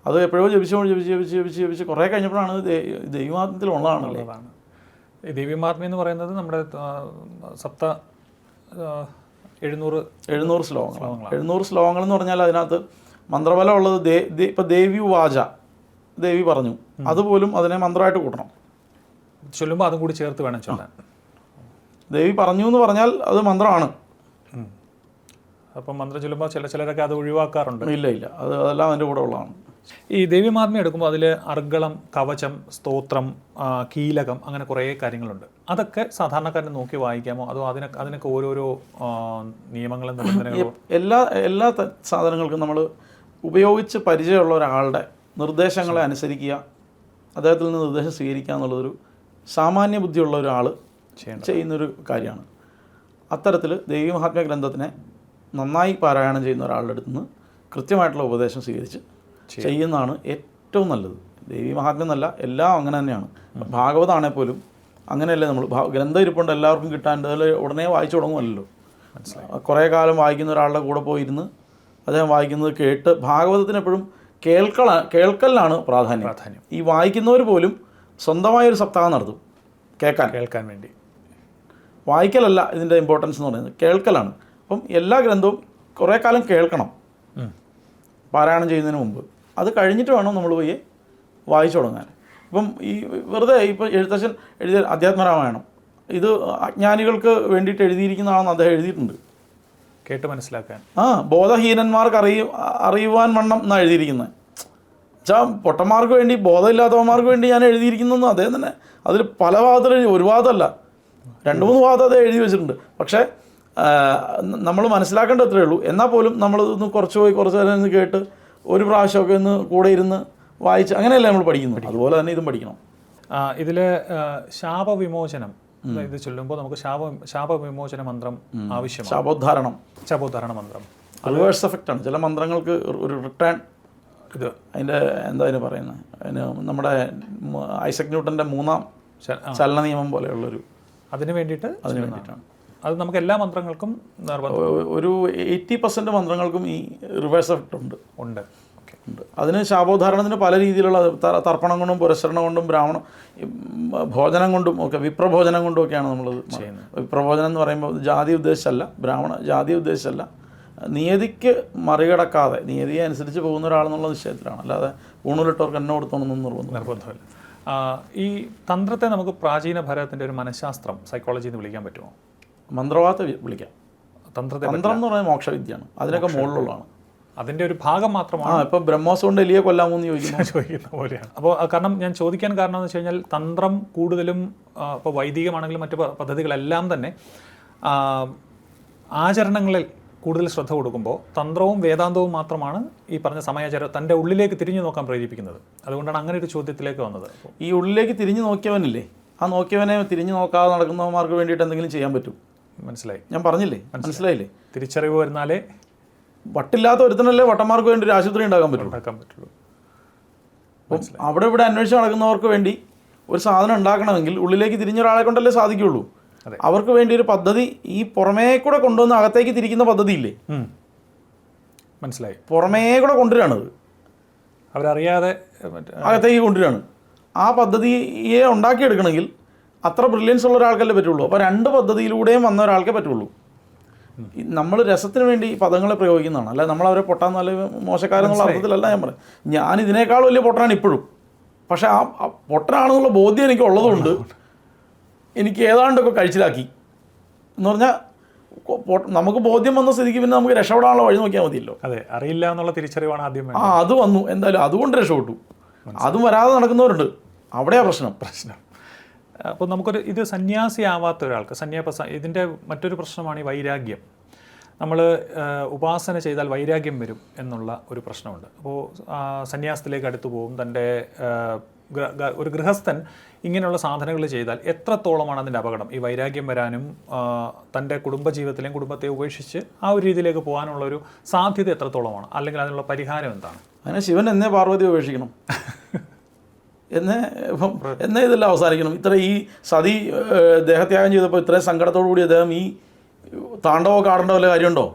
അത് എപ്പോഴോ ജപിച്ച് കുറേ കഴിഞ്ഞപ്പോഴാണ് ദേവി മഹാത്മ്യത്തിലുള്ളതാണല്ലേ. ദേവി മഹാത്മ്യം എന്ന് പറയുന്നത് നമ്മുടെ 700 ശ്ലോകങ്ങൾ. 700 ശ്ലോകങ്ങൾ എന്ന് പറഞ്ഞാൽ അതിനകത്ത് മന്ത്രബലം ഉള്ളത് ഇപ്പോൾ ദേവി വാച ദേവി പറഞ്ഞു. അതുപോലും അതിനെ മന്ത്രമായിട്ട് കൂട്ടണം. ചൊല്ലുമ്പോൾ അതും കൂടി ചേർത്ത് വേണം ചൊല്ലാൻ. ദേവി പറഞ്ഞു എന്ന് പറഞ്ഞാൽ അത് മന്ത്രമാണ്. അപ്പം മന്ത്രം ചൊല്ലുമ്പോൾ ചിലരൊക്കെ അത് ഒഴിവാക്കാറുണ്ട്. ഇല്ല അതെല്ലാം അതിൻ്റെ കൂടെ ഉള്ളതാണ്. ഈ ദേവീമാത്മ്യം എടുക്കുമ്പോൾ അതിൽ അർഗളം, കവചം, സ്തോത്രം, കീലകം, അങ്ങനെ കുറേ കാര്യങ്ങളുണ്ട്. അതൊക്കെ സാധാരണക്കാരനെ നോക്കി വായിക്കാമോ, അതോ അതിനൊക്കെ ഓരോരോ നിയമങ്ങളും നിബന്ധനകളും? എല്ലാ സാധനങ്ങൾക്കും നമ്മൾ ഉപയോഗിച്ച് പരിചയമുള്ള ഒരാളുടെ നിർദ്ദേശങ്ങളെ അനുസരിക്കുക, അദ്ദേഹത്തിൽ നിന്ന് നിർദ്ദേശം സ്വീകരിക്കുക എന്നുള്ളതൊരു സാമാന്യ ബുദ്ധിയുള്ള ഒരാൾ ചെയ്യുന്നൊരു കാര്യമാണ്. അത്തരത്തിൽ ദേവി മഹാത്മ്യ ഗ്രന്ഥത്തിനെ നന്നായി പാരായണം ചെയ്യുന്ന ഒരാളുടെ അടുത്ത് നിന്ന് കൃത്യമായിട്ടുള്ള ഉപദേശം സ്വീകരിച്ച് ചെയ്യുന്നതാണ് ഏറ്റവും നല്ലത്. ദേവി മഹാത്മ്യം എന്നല്ല, എല്ലാം അങ്ങനെ തന്നെയാണ്. ഭാഗവതമാണെങ്കിൽ പോലും അങ്ങനെയല്ലേ. നമ്മൾ ഗ്രന്ഥം ഇരിപ്പുണ്ട് എല്ലാവർക്കും കിട്ടാൻ, അതിൽ ഉടനെ വായിച്ചു തുടങ്ങുമല്ലോ. കുറേ കാലം വായിക്കുന്ന ഒരാളുടെ കൂടെ പോയിരുന്ന് അദ്ദേഹം വായിക്കുന്നത് കേട്ട്, ഭാഗവതത്തിന് എപ്പോഴും കേൾക്കലിനാണ് പ്രാധാന്യം. ഈ വായിക്കുന്നവർ പോലും സ്വന്തമായൊരു സപ്താഹം നടത്തും കേൾക്കാൻ വേണ്ടി. വായിക്കലല്ല ഇതിൻ്റെ ഇമ്പോർട്ടൻസ് എന്ന് പറയുന്നത്, കേൾക്കലാണ്. അപ്പം എല്ലാ ഗ്രന്ഥവും കുറേ കാലം കേൾക്കണം പാരായണം ചെയ്യുന്നതിന് മുമ്പ്. അത് കഴിഞ്ഞിട്ട് വേണം നമ്മൾ പോയി വായിച്ചു തുടങ്ങാൻ. ഇപ്പം ഈ വെറുതെ ഇപ്പോൾ എഴുത്തച്ഛൻ എഴുതിയ അധ്യാത്മരാമായണം ഇത് അജ്ഞാനികൾക്ക് വേണ്ടിയിട്ട് എഴുതിയിരിക്കുന്നതാണെന്ന് അദ്ദേഹം എഴുതിയിട്ടുണ്ട്. കേട്ട് മനസ്സിലാക്കാൻ. ബോധഹീനന്മാർക്ക് അറിയുവാൻ വണ്ണം എന്നാണ് എഴുതിയിരിക്കുന്നത്. വെച്ചാൽ പൊട്ടന്മാർക്ക് വേണ്ടി, ബോധമില്ലാത്തവന്മാർക്ക് വേണ്ടി ഞാൻ എഴുതിയിരിക്കുന്നു അദ്ദേഹം തന്നെ അതിൽ പല ഭാഗത്തിൽ ഒരു ഭാഗത്തല്ല 2-3 ഭാഗത്ത് അത് എഴുതി വെച്ചിട്ടുണ്ട്. പക്ഷേ നമ്മൾ മനസ്സിലാക്കേണ്ടത് അത്രയേ ഉള്ളൂ. എന്നാൽ പോലും നമ്മളതൊന്ന് കുറച്ച് നേരം ഒന്ന് കേട്ട് ഒരു പ്രാവശ്യമൊക്കെ ഒന്ന് കൂടെ ഇരുന്ന് വായിച്ച് അങ്ങനെയല്ലേ നമ്മൾ പഠിക്കുന്നത്. അതുപോലെ തന്നെ ഇതും പഠിക്കണം. ഇതിൽ ശാപവിമോചനം ഇത് ചൊല്ലുമ്പോൾ നമുക്ക് ശാപവിമോചന മന്ത്രം ആവശ്യമാണ്. ശാപോദ്ധാരണ മന്ത്രം റിവേഴ്സ് എഫക്റ്റ് ആണ്. ചില മന്ത്രങ്ങൾക്ക് ഒരു റിട്ടേൺ, ഇത് അതിൻ്റെ എന്താ അതിന് പറയുന്നത്, അതിന് നമ്മുടെ ഐസക് ന്യൂട്ടൻ്റെ 3ാം ചലന നിയമം പോലെയുള്ളൊരു അതിന് വേണ്ടിയിട്ടാണ്. അത് നമുക്ക് എല്ലാ മന്ത്രങ്ങൾക്കും ഒരു 80% മന്ത്രങ്ങൾക്കും ഈ റിവേഴ്സ് എഫക്റ്റ് ഉണ്ട്. അതിന് ശാപോദ്ധാരണത്തിന് പല രീതിയിലുള്ള തർപ്പണം കൊണ്ടും പുരസ്കരണം കൊണ്ടും ഭോജനം കൊണ്ടും ഒക്കെ, വിപ്രഭോജനം കൊണ്ടും ഒക്കെയാണ് നമ്മളത് ചെയ്യുന്നത്. വിപ്രഭോജനം എന്ന് പറയുമ്പോൾ ജാതി ഉദ്ദേശിച്ചല്ല, ജാതി ഉദ്ദേശിച്ചല്ല, നിയതിക്ക് മറികടക്കാതെ നിയതിയെ അനുസരിച്ച് പോകുന്ന ഒരാളെന്നുള്ള നിശ്ചയത്തിലാണ്. അല്ലാതെ ഊണുലിട്ടവർക്ക് എന്നെ കൊടുത്തോണമെന്നും നിർബന്ധമില്ല. ഈ തന്ത്രത്തെ നമുക്ക് പ്രാചീന ഭാരതത്തിൻ്റെ ഒരു മനഃശാസ്ത്രം, സൈക്കോളജി എന്ന് വിളിക്കാൻ പറ്റുമോ? മന്ത്രവാദത്തെ വിളിക്കാം. തന്ത്രം എന്ന് പറയുന്നത് മോക്ഷവിദ്യയാണ്. അതിനൊക്കെ മുകളിലുള്ളതാണ്. അതിൻ്റെ ഒരു ഭാഗം മാത്രമാണ്. ഇപ്പം ബ്രഹ്മോസ് കൊണ്ട് എലിയെ കൊല്ലാമെന്ന് ചോദിക്കുന്ന പോലെയാണ്. അപ്പോൾ കാരണം ഞാൻ ചോദിക്കാൻ കാരണം എന്ന് വെച്ച് കഴിഞ്ഞാൽ തന്ത്രം കൂടുതലും ഇപ്പോൾ വൈദികമാണെങ്കിലും മറ്റു പദ്ധതികളെല്ലാം തന്നെ ആചരണങ്ങളിൽ കൂടുതൽ ശ്രദ്ധ കൊടുക്കുമ്പോൾ തന്ത്രവും വേദാന്തവും മാത്രമാണ് ഈ പറഞ്ഞ സമയാചാരം തൻ്റെ ഉള്ളിലേക്ക് തിരിഞ്ഞു നോക്കാൻ പ്രേരിപ്പിക്കുന്നത്. അതുകൊണ്ടാണ് അങ്ങനെ ഒരു ചോദ്യത്തിലേക്ക് വന്നത്. ഈ ഉള്ളിലേക്ക് തിരിഞ്ഞു നോക്കിയവനില്ലേ, ആ നോക്കിയവനെ തിരിഞ്ഞു നോക്കാതെ നടക്കുന്നവന്മാർക്ക് വേണ്ടിയിട്ട് എന്തെങ്കിലും ചെയ്യാൻ പറ്റും. മനസ്സിലായി, ഞാൻ പറഞ്ഞില്ലേ, മനസ്സിലായില്ലേ? തിരിച്ചറിവ് വരുന്നാലേ വട്ടില്ലാത്ത ഒരുത്തനല്ലേ വട്ടന്മാർക്ക് വേണ്ടി ഒരു ആശുപത്രി ഉണ്ടാക്കാൻ പറ്റുള്ളൂ. അപ്പം അവിടെ ഇവിടെ അന്വേഷിച്ച് നടക്കുന്നവർക്ക് വേണ്ടി ഒരു സാധനം ഉണ്ടാക്കണമെങ്കിൽ ഉള്ളിലേക്ക് തിരിഞ്ഞൊരാളെ കൊണ്ടല്ലേ സാധിക്കുള്ളൂ. അവർക്ക് വേണ്ടി ഒരു പദ്ധതി ഈ പുറമേ കൂടെ കൊണ്ടുവന്ന് അകത്തേക്ക് തിരിക്കുന്ന പദ്ധതി ഇല്ലേ, മനസ്സിലായി, പുറമേ കൂടെ കൊണ്ടുവരികയാണത്, അവരറിയാതെ അകത്തേക്ക് കൊണ്ടുവരികയാണ്. ആ പദ്ധതിയെ ഉണ്ടാക്കിയെടുക്കണമെങ്കിൽ അത്ര ബ്രില്യൻസ് ഉള്ള ഒരാൾക്കല്ലേ പറ്റുള്ളൂ. അപ്പോൾ 2 പദ്ധതിയിലൂടെയും വന്ന ഒരാൾക്കേ പറ്റുള്ളൂ. നമ്മൾ രസത്തിന് വേണ്ടി പദങ്ങളെ പ്രയോഗിക്കുന്നതാണ്, അല്ല നമ്മളവരെ പൊട്ടാൻ നല്ല മോശക്കാരെന്നുള്ള അർത്ഥത്തിലല്ല ഞാൻ പറയും. ഞാൻ ഇതിനേക്കാൾ വലിയ പൊട്ടനാണ് ഇപ്പോഴും. പക്ഷേ ആ പൊട്ടനാണെന്നുള്ള ബോധ്യം എനിക്ക് ഉള്ളതുകൊണ്ട് എനിക്ക് ഏതാണ്ടൊക്കെ കഴിച്ചിലാക്കി എന്ന് പറഞ്ഞാൽ നമുക്ക് ബോധ്യം വന്ന സ്ഥിതിക്ക് പിന്നെ നമുക്ക് രക്ഷപ്പെടാനുള്ള വഴി നോക്കിയാൽ മതിയല്ലോ. അതെ, അറിയില്ല എന്നുള്ള തിരിച്ചറിവാണ് ആദ്യം. അത് വന്നു, എന്തായാലും അതുകൊണ്ട് രക്ഷപ്പെട്ടു. അതും വരാതെ നടക്കുന്നവരുണ്ട്, അവിടെയാണ് പ്രശ്നം. അപ്പോൾ ഇത് സന്യാസിയാവാത്ത ഒരാൾക്ക് ഇതിൻ്റെ മറ്റൊരു പ്രശ്നമാണ് ഈ വൈരാഗ്യം. നമ്മൾ ഉപാസന ചെയ്താൽ വൈരാഗ്യം വരും എന്നുള്ള ഒരു പ്രശ്നമുണ്ട്. അപ്പോൾ സന്യാസത്തിലേക്ക് അടുത്തു പോകും. തൻ്റെ ഒരു ഗൃഹസ്ഥൻ ഇങ്ങനെയുള്ള സാധനങ്ങൾ ചെയ്താൽ എത്രത്തോളമാണ് അതിൻ്റെ അപകടം, ഈ വൈരാഗ്യം വരാനും തൻ്റെ കുടുംബജീവിതത്തിലെയും കുടുംബത്തെ ഉപേക്ഷിച്ച് ആ ഒരു രീതിയിലേക്ക് പോകാനുള്ള ഒരു സാധ്യത എത്രത്തോളമാണ്, അല്ലെങ്കിൽ അതിനുള്ള പരിഹാരം എന്താണ്? അങ്ങനെ ശിവൻ എന്നേ പാർവതി ഉപേക്ഷിക്കണം, എന്നേ ഇതെല്ലാം അവസാനിക്കണം. ഈ സതി ദേഹത്യാഗം ചെയ്തപ്പോൾ ഇത്രയും സങ്കടത്തോടു കൂടി അദ്ദേഹം ഈ താണ്ഡവമൊക്കെ ആടേണ്ട വല്ല കാര്യമുണ്ടോ?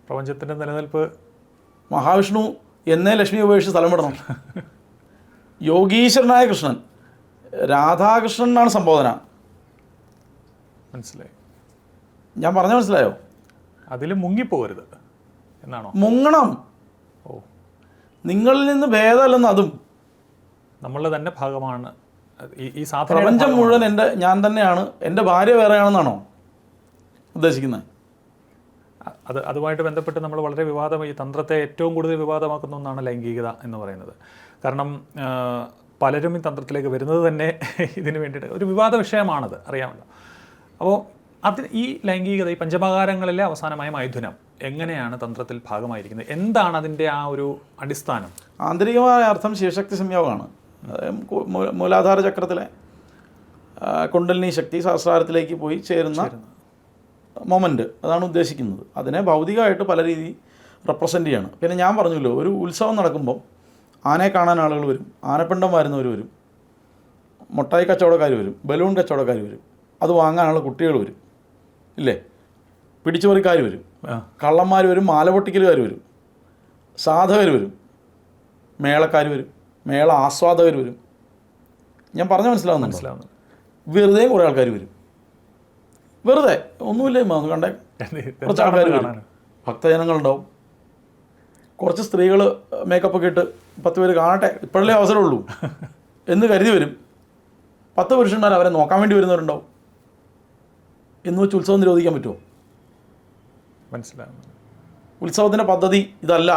പ്രപഞ്ചത്തിൻ്റെ നിലനിൽപ്പ് മഹാവിഷ്ണു എന്നേ ലക്ഷ്മി ഉപേക്ഷിച്ച് സ്ഥലം വിടണം. യോഗീശ്വരനായ കൃഷ്ണൻ, രാധാകൃഷ്ണൻ എന്നാണ് സംബോധന. മനസ്സിലായി, ഞാൻ പറഞ്ഞ മനസ്സിലായോ? അതിൽ മുങ്ങിപ്പോകരുത് എന്നാണോ? മുങ്ങണം. നിങ്ങളിൽ നിന്ന് ഭേദമല്ലെന്ന് അതും നമ്മളുടെ തന്നെ ഭാഗമാണ് ഈ സാധന. പ്രപഞ്ചം മുഴുവൻ ഞാൻ തന്നെയാണ്, എൻ്റെ ഭാര്യ വേറെയാണെന്നാണോ ഉദ്ദേശിക്കുന്നത്? അതുമായിട്ട് ബന്ധപ്പെട്ട് നമ്മൾ വളരെ ഈ തന്ത്രത്തെ ഏറ്റവും കൂടുതൽ വിവാദമാക്കുന്ന ഒന്നാണ് ലൈംഗികത എന്ന് പറയുന്നത്. കാരണം പലരും ഈ തന്ത്രത്തിലേക്ക് വരുന്നത് തന്നെ ഇതിന് വേണ്ടിയിട്ട് ഒരു വിവാദ വിഷയമാണത്, അറിയാമല്ലോ. അപ്പോൾ ഈ ലൈംഗികത, ഈ പഞ്ചമകാരങ്ങളിലെ അവസാനമായ മൈഥുനം എങ്ങനെയാണ് തന്ത്രത്തിൽ ഭാഗമായിരിക്കുന്നത്? എന്താണ് അതിൻ്റെ ആ ഒരു അടിസ്ഥാനം? ആന്തരികമായ അർത്ഥം ശിവശക്തി സംയോഗമാണ്. മൂലാധാര ചക്രത്തിലെ കുണ്ടലിനി ശക്തി സഹസ്രാരത്തിലേക്ക് പോയി ചേരുന്ന മൊമെൻ്റ്, അതാണ് ഉദ്ദേശിക്കുന്നത്. അതിനെ ഭൗതികമായിട്ട് പല രീതി റെപ്രസെൻ്റ് ചെയ്യണം. പിന്നെ ഞാൻ പറഞ്ഞല്ലോ, ഒരു ഉത്സവം നടക്കുമ്പം ആനയെ കാണാൻ ആളുകൾ വരും, ആനപ്പിണ്ടം വരുന്നവർ വരും, മുട്ടായി കച്ചവടക്കാർ വരും, ബലൂൺ കച്ചവടക്കാർ വരും, അത് വാങ്ങാനുള്ള കുട്ടികൾ വരും, ഇല്ലേ? പിടിച്ചുപറിക്കാർ വരും, കള്ളന്മാർ വരും, മാല പൊട്ടിക്കലുകാർ വരും, സാധകർ വരും, മേളക്കാർ വരും, മേള ആസ്വാദകർ വരും. ഞാൻ പറഞ്ഞ മനസ്സിലാവുന്നു. വെറുതെ കുറേ ആൾക്കാർ വരും, വെറുതെ ഒന്നുമില്ലേ ഒന്ന് കണ്ടേ, കുറച്ച് ആൾക്കാർ വരും, ഭക്തജനങ്ങളുണ്ടാവും, കുറച്ച് സ്ത്രീകൾ മേക്കപ്പൊക്കെ ഇട്ട് 10 പേര് കാണട്ടെ, ഇപ്പോഴല്ലേ അവസരമുള്ളൂ എന്ന് കരുതി വരും. 10 പുരുഷന്മാർ അവരെ നോക്കാൻ വേണ്ടി വരുന്നവരുണ്ടാവും. എന്ന് വെച്ച് ഉത്സവം നിരോധിക്കാൻ പറ്റുമോ? മനസ്സിലാവുന്നു. ഉത്സവത്തിൻ്റെ പദ്ധതി ഇതല്ല.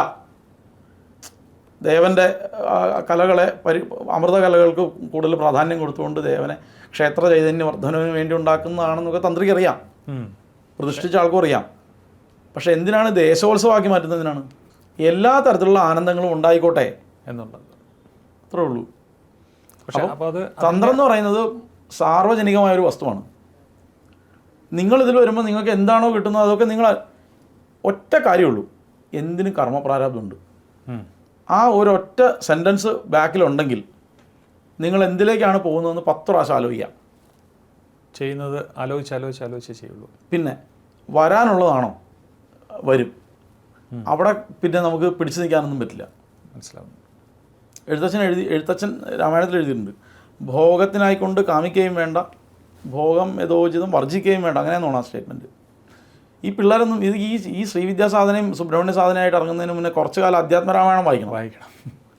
ദേവൻ്റെ കലകളെ അമൃത കലകൾക്ക് കൂടുതൽ പ്രാധാന്യം കൊടുത്തുകൊണ്ട് ദേവനെ ക്ഷേത്ര ചൈതന്യ വർദ്ധനവിന് വേണ്ടി ഉണ്ടാക്കുന്നതാണെന്നൊക്കെ തന്ത്രിക്ക് അറിയാം, പ്രതിഷ്ഠിച്ച ആൾക്കും അറിയാം. പക്ഷെ എന്തിനാണ് ദേശോത്സവമാക്കി മാറ്റുന്നതിനാണ്? എല്ലാ തരത്തിലുള്ള ആനന്ദങ്ങളും ഉണ്ടായിക്കോട്ടെ എന്നുള്ളത്, അത്രേ ഉള്ളൂ. അപ്പോൾ തന്ത്രം എന്ന് പറയുന്നത് സാർവജനികമായൊരു വസ്തുവാണ്. നിങ്ങളിതിൽ വരുമ്പോൾ നിങ്ങൾക്ക് എന്താണോ കിട്ടുന്നത് അതൊക്കെ നിങ്ങൾ ഒറ്റ കാര്യമുള്ളൂ, എന്തിനും കർമ്മപ്രാരാബ്ദമുണ്ട്. ആ ഒരൊറ്റ സെൻറ്റൻസ് ബാക്കിലുണ്ടെങ്കിൽ നിങ്ങൾ എന്തിലേക്കാണ് പോകുന്നതെന്ന് 10 പ്രാവശ്യം ആലോചിക്കാം. ചെയ്യുന്നത് ആലോചിച്ച് ചെയ്യുള്ളൂ. പിന്നെ വരാനുള്ളതാണോ? വരും. അവിടെ പിന്നെ നമുക്ക് പിടിച്ചു നിൽക്കാനൊന്നും പറ്റില്ല. മനസ്സിലാവും. എഴുത്തച്ഛൻ രാമായണത്തിൽ എഴുതിയിട്ടുണ്ട്, ഭോഗത്തിനായിക്കൊണ്ട് കാമിക്കുകയും വേണ്ട, ഭോഗം യഥോചിതം വർജിക്കുകയും വേണ്ട, അങ്ങനെയെന്നാണ് ആ സ്റ്റേറ്റ്മെൻറ്റ്. ഈ പിള്ളേരൊന്നും ഇത് ഈ ശ്രീവിദ്യാ സാധനയും സുബ്രഹ്മണ്യ സാധനമായിട്ട് ഇറങ്ങുന്നതിന് മുന്നേ കുറച്ച് കാലം അധ്യാത്മരാമായണം വായിക്കണം,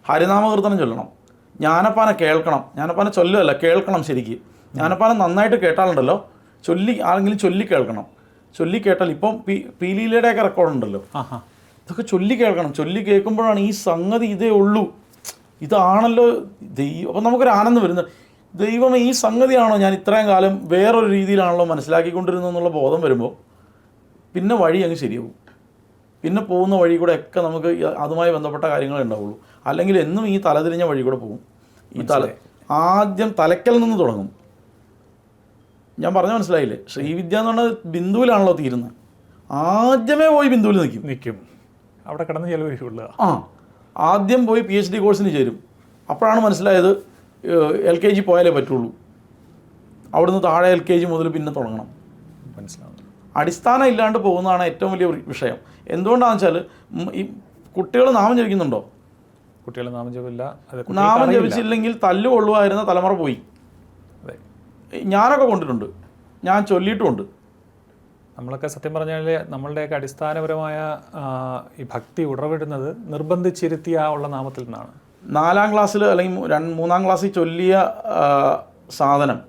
ഹരിനാമകീർത്തനം ചൊല്ലണം, ജ്ഞാനപ്പാന കേൾക്കണം. ജ്ഞാനപ്പാന ചൊല്ലുമല്ല, കേൾക്കണം. ശരിക്ക് ജ്ഞാനപ്പാന നന്നായിട്ട് കേട്ടാലുണ്ടല്ലോ, ആരെങ്കിലും ചൊല്ലി കേൾക്കണം. ചൊല്ലി കേട്ടാൽ ഇപ്പം പീലീലയുടെയൊക്കെ റെക്കോർഡുണ്ടല്ലോ, ഇതൊക്കെ ചൊല്ലി കേൾക്കണം. ചൊല്ലി കേൾക്കുമ്പോഴാണ് ഈ സംഗതി ഇതേ ഉള്ളൂ, ഇതാണല്ലോ ദൈവം. അപ്പം നമുക്കൊരു ആനന്ദം വരുന്നത്, ദൈവം ഈ സംഗതിയാണോ ഞാൻ ഇത്രയും കാലം വേറൊരു രീതിയിലാണല്ലോ മനസ്സിലാക്കിക്കൊണ്ടിരുന്നത് എന്നുള്ള ബോധം വരുമ്പോൾ പിന്നെ വഴി അങ്ങ് ശരിയാവും. പിന്നെ പോകുന്ന വഴി കൂടെ ഒക്കെ നമുക്ക് അതുമായി ബന്ധപ്പെട്ട കാര്യങ്ങളേ ഉണ്ടാവുള്ളൂ. അല്ലെങ്കിൽ എന്നും ഈ തലതിരിഞ്ഞ വഴി കൂടെ പോകും. ആദ്യം തലയ്ക്കൽ നിന്ന് തുടങ്ങും. ഞാൻ പറഞ്ഞ മനസ്സിലായില്ലേ? ശ്രീവിദ്യ എന്ന് പറഞ്ഞാൽ ബിന്ദുവിലാണല്ലോ തീരുന്നത്. ആദ്യമേ പോയി ബിന്ദുവിൽ നിൽക്കും, അവിടെ കിടന്ന് ചിലവഴിക്കുള്ളൂ. ആദ്യം പോയി PhD കോഴ്സിന് ചേരും. അപ്പോഴാണ് മനസ്സിലായത് LKG പോയാലേ പറ്റുള്ളൂ. അവിടുന്ന് താഴെ LKG മുതൽ പിന്നെ തുടങ്ങണം. മനസ്സിലാവും. അടിസ്ഥാനം ഇല്ലാണ്ട് പോകുന്നതാണ് ഏറ്റവും വലിയ വിഷയം. എന്തുകൊണ്ടാണെന്ന് വെച്ചാൽ ഈ കുട്ടികൾ നാമം ജപിക്കുന്നുണ്ടോ? കുട്ടികൾ നാമം ജപില്ല. നാമം ജപിച്ചില്ലെങ്കിൽ തല്ലുകൊള്ളുമായിരുന്ന തലമുറ പോയി. ഞാനൊക്കെ കൊണ്ടിട്ടുണ്ട്, ഞാൻ ചൊല്ലിയിട്ടുമുണ്ട്. നമ്മളൊക്കെ സത്യം പറഞ്ഞാൽ നമ്മളുടെയൊക്കെ അടിസ്ഥാനപരമായ ഈ ഭക്തി ഉറവിടുന്നത് നിർബന്ധിച്ചിരുത്തിയ ഉള്ള നാമത്തിൽ നിന്നാണ്. 4ാം ക്ലാസ്സിൽ അല്ലെങ്കിൽ 3ാം ക്ലാസ്സിൽ ചൊല്ലിയ സാധനം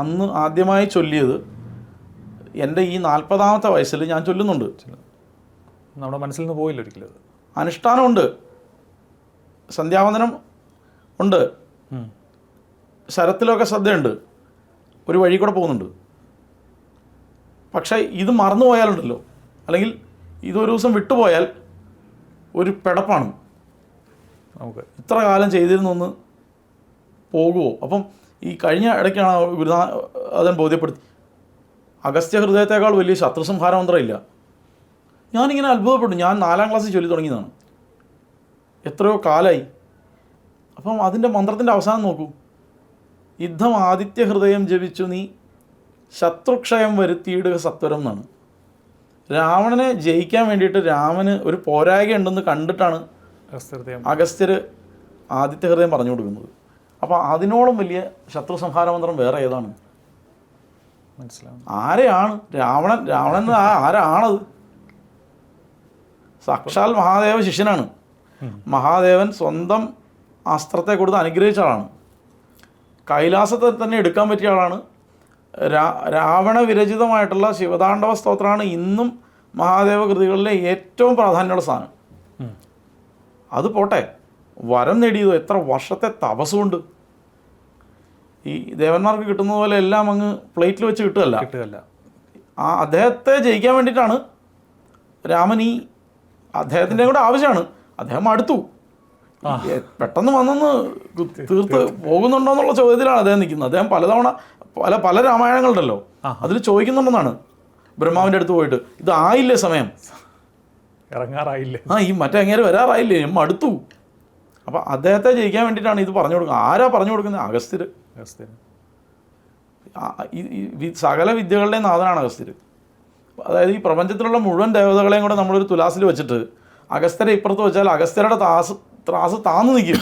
അന്ന് ആദ്യമായി ചൊല്ലിയത് എൻ്റെ ഈ 40ാമത്തെ വയസ്സിൽ ഞാൻ ചൊല്ലുന്നുണ്ട്. നമ്മുടെ മനസ്സിൽ നിന്ന് പോയില്ല ഒരിക്കലും. അനുഷ്ഠാനമുണ്ട്, സന്ധ്യാവന്ദനം ഉണ്ട്, ശരത്തിലൊക്കെ ശ്രദ്ധയുണ്ട്, ഒരു വഴി കൂടെ പോകുന്നുണ്ട്. പക്ഷേ ഇത് മറന്നു പോയാലുണ്ടല്ലോ, അല്ലെങ്കിൽ ഇതൊരു ദിവസം വിട്ടുപോയാൽ ഒരു പിടപ്പാണ്. നമുക്ക് ഇത്ര കാലം ചെയ്തിരുന്നൊന്ന് പോകുമോ? അപ്പം ഈ കഴിഞ്ഞ ഇടയ്ക്കാണ് അതിനെ ബോധ്യപ്പെടുത്തി, അഗസ്ത്യ ഹൃദയത്തേക്കാൾ വലിയ ശത്രുസംഹാര മന്ത്രമില്ല. ഞാനിങ്ങനെ അത്ഭുതപ്പെട്ടു. ഞാൻ 4ാം ക്ലാസ്സിൽ ചൊല്ലി തുടങ്ങിയതാണ്, എത്രയോ കാലമായി. അപ്പം അതിൻ്റെ മന്ത്രത്തിൻ്റെ അവസാനം നോക്കൂ, യുദ്ധം ആദിത്യ ഹൃദയം ജപിച്ചു നീ ശത്രുക്ഷയം വരുത്തിയിടുക സത്വരം എന്നാണ്. രാവണനെ ജയിക്കാൻ വേണ്ടിയിട്ട് രാമന് ഒരു പോരായ്ക ഉണ്ടെന്ന് കണ്ടിട്ടാണ് അഗസ്ത്യർ ആദിത്യ ഹൃദയം പറഞ്ഞു കൊടുക്കുന്നത്. അപ്പോൾ അതിനോളം വലിയ ശത്രു സംഹാര മന്ത്രം വേറെ ഏതാണ്? മനസ്സിലാവും. ആരെയാണ് രാവണൻ ആരാണത്? സാക്ഷാൽ മഹാദേവ ശിഷ്യനാണ്. മഹാദേവൻ സ്വന്തം അസ്ത്രത്തെ കൊടുത്ത് അനുഗ്രഹിച്ച ആളാണ്. കൈലാസത്തെ തന്നെ എടുക്കാൻ പറ്റിയ ആളാണ്. രാവണ വിരചിതമായിട്ടുള്ള ശിവതാണ്ഡവ സ്തോത്രമാണ് ഇന്നും മഹാദേവ കൃതികളിലെ ഏറ്റവും പ്രാധാന്യമുള്ള സാധനം. അത് പോട്ടെ, വരം നേടിയതോ എത്ര വർഷത്തെ തപസ്സുകൊണ്ട്. ഈ ദേവന്മാർക്ക് കിട്ടുന്ന പോലെ എല്ലാം അങ്ങ് പ്ലേറ്റിൽ വെച്ച് കിട്ടുകയല്ല. ആ അദ്ദേഹത്തെ ജയിക്കാൻ വേണ്ടിയിട്ടാണ് രാമൻ അദ്ദേഹത്തിൻ്റെ കൂടെ ആവശ്യമാണ്. അദ്ദേഹം അടുത്തു, പെട്ടെന്ന് വന്നെന്ന് തീർത്ത് പോകുന്നുണ്ടോ എന്നുള്ള ചോദ്യത്തിലാണ് അദ്ദേഹം നിൽക്കുന്നത്. അദ്ദേഹം പലതവണ പല രാമായണങ്ങളുണ്ടല്ലോ, അതിൽ ചോദിക്കുന്നുണ്ടെന്നാണ് ബ്രഹ്മാവിൻ്റെ അടുത്ത് പോയിട്ട്, ഇതായില്ലേ സമയം, ഇറങ്ങാറായില്ലേ, ഈ മറ്റേ അങ്ങേര് വരാറായില്ലേ, ഞാൻ അടുത്തു. അപ്പം അദ്ദേഹത്തെ ജയിക്കാൻ വേണ്ടിയിട്ടാണ് ഇത് പറഞ്ഞു കൊടുക്കുന്നത്. ആരാ പറഞ്ഞു കൊടുക്കുന്നത്? അഗസ്ത്യർ. സകല വിദ്യകളുടെയും നാഥനാണ് അഗസ്ത്യർ. അതായത് ഈ പ്രപഞ്ചത്തിലുള്ള മുഴുവൻ ദേവതകളെയും കൂടെ നമ്മളൊരു തുലാസിൽ വെച്ചിട്ട് അഗസ്ത്യരെ ഇപ്പുറത്ത് വെച്ചാൽ അഗസ്ത്യരുടെ ത്രാസ് താന്നു നിൽക്കും.